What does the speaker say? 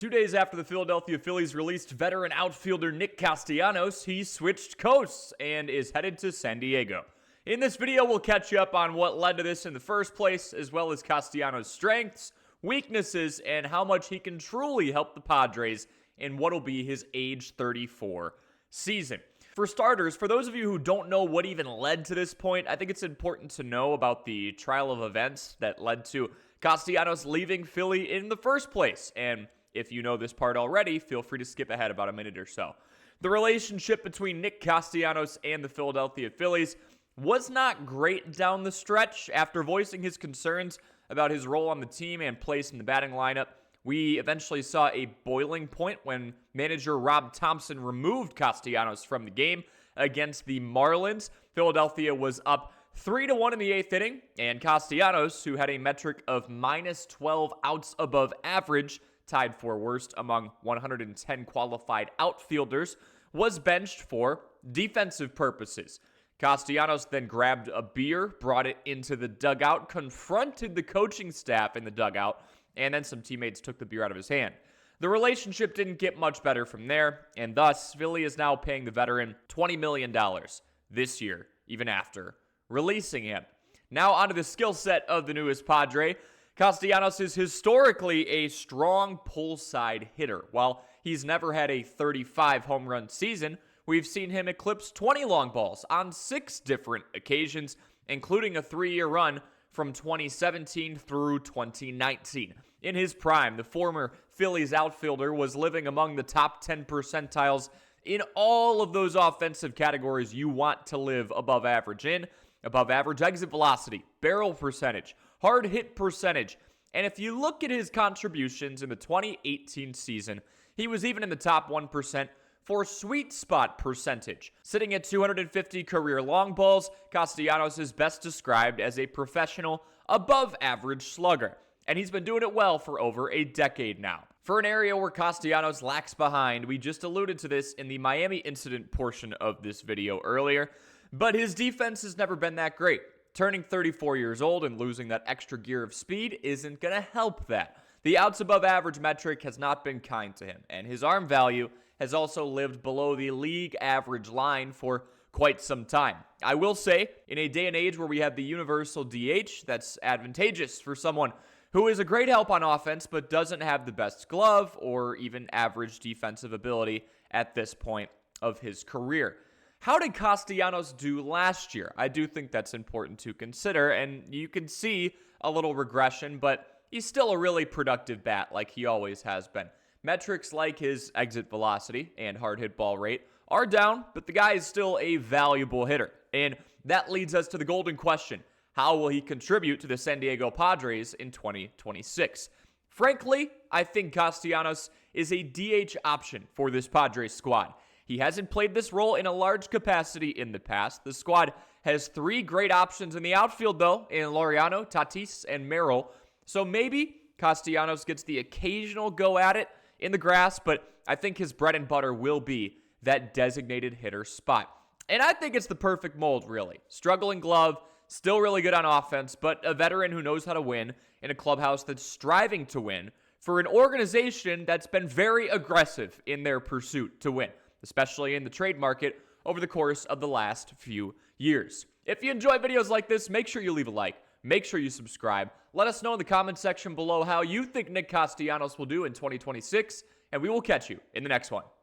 2 days after the Philadelphia Phillies released veteran outfielder Nick Castellanos, he switched coasts and is headed to San Diego. In this video, we'll catch you up on what led to this in the first place, as well as Castellanos' strengths, weaknesses, and how much he can truly help the Padres in what will be his age 34 season. For starters, for those of you who don't know what even led to this point, I think it's important to know about the trial of events that led to Castellanos leaving Philly in the first place. And if you know this part already, feel free to skip ahead about a minute or so. The relationship between Nick Castellanos and the Philadelphia Phillies was not great down the stretch. After voicing his concerns about his role on the team and place in the batting lineup, we eventually saw a boiling point when manager Rob Thompson removed Castellanos from the game against the Marlins. Philadelphia was up 3-1 in the 8th inning, and Castellanos, who had a metric of minus 12 outs above average, tied for worst among 110 qualified outfielders, was benched for defensive purposes. Castellanos then grabbed a beer, brought it into the dugout, confronted the coaching staff in the dugout, and then some teammates took the beer out of his hand. The relationship didn't get much better from there, and thus Philly is now paying the veteran $20 million this year, even after releasing him. Now onto the skill set of the newest Padre. Castellanos is historically a strong pull-side hitter. While he's never had a 35 home run season, we've seen him eclipse 20 long balls on 6 different occasions, including a 3-year run from 2017 through 2019. In his prime, the former Phillies outfielder was living among the top 10 percentiles in all of those offensive categories you want to live above average in. Above average exit velocity, barrel percentage, hard hit percentage. And if you look at his contributions in the 2018 season, he was even in the top 1% for sweet spot percentage. Sitting at 250 career long balls, Castellanos is best described as a professional above average slugger. And he's been doing it well for over a decade now. For an area where Castellanos lacks behind, we just alluded to this in the Miami incident portion of this video earlier, but his defense has never been that great. Turning 34 years old and losing that extra gear of speed isn't going to help that. The outs above average metric has not been kind to him, and his arm value has also lived below the league average line for quite some time. I will say, in a day and age where we have the universal DH, that's advantageous for someone who is a great help on offense but doesn't have the best glove or even average defensive ability at this point of his career. How did Castellanos do last year? I do think that's important to consider, and you can see a little regression, but he's still a really productive bat like he always has been. Metrics like his exit velocity and hard hit ball rate are down, but the guy is still a valuable hitter. And that leads us to the golden question. How will he contribute to the San Diego Padres in 2026? Frankly, I think Castellanos is a DH option for this Padres squad. He hasn't played this role in a large capacity in the past. The squad has 3 great options in the outfield, though, in Laureano, Tatis, and Merrill. So maybe Castellanos gets the occasional go at it in the grass, but I think his bread and butter will be that designated hitter spot. And I think it's the perfect mold, really. Struggling glove, still really good on offense, but a veteran who knows how to win in a clubhouse that's striving to win for an organization that's been very aggressive in their pursuit to win, especially in the trade market over the course of the last few years. If you enjoy videos like this, make sure you leave a like. Make sure you subscribe. Let us know in the comment section below how you think Nick Castellanos will do in 2026, and we will catch you in the next one.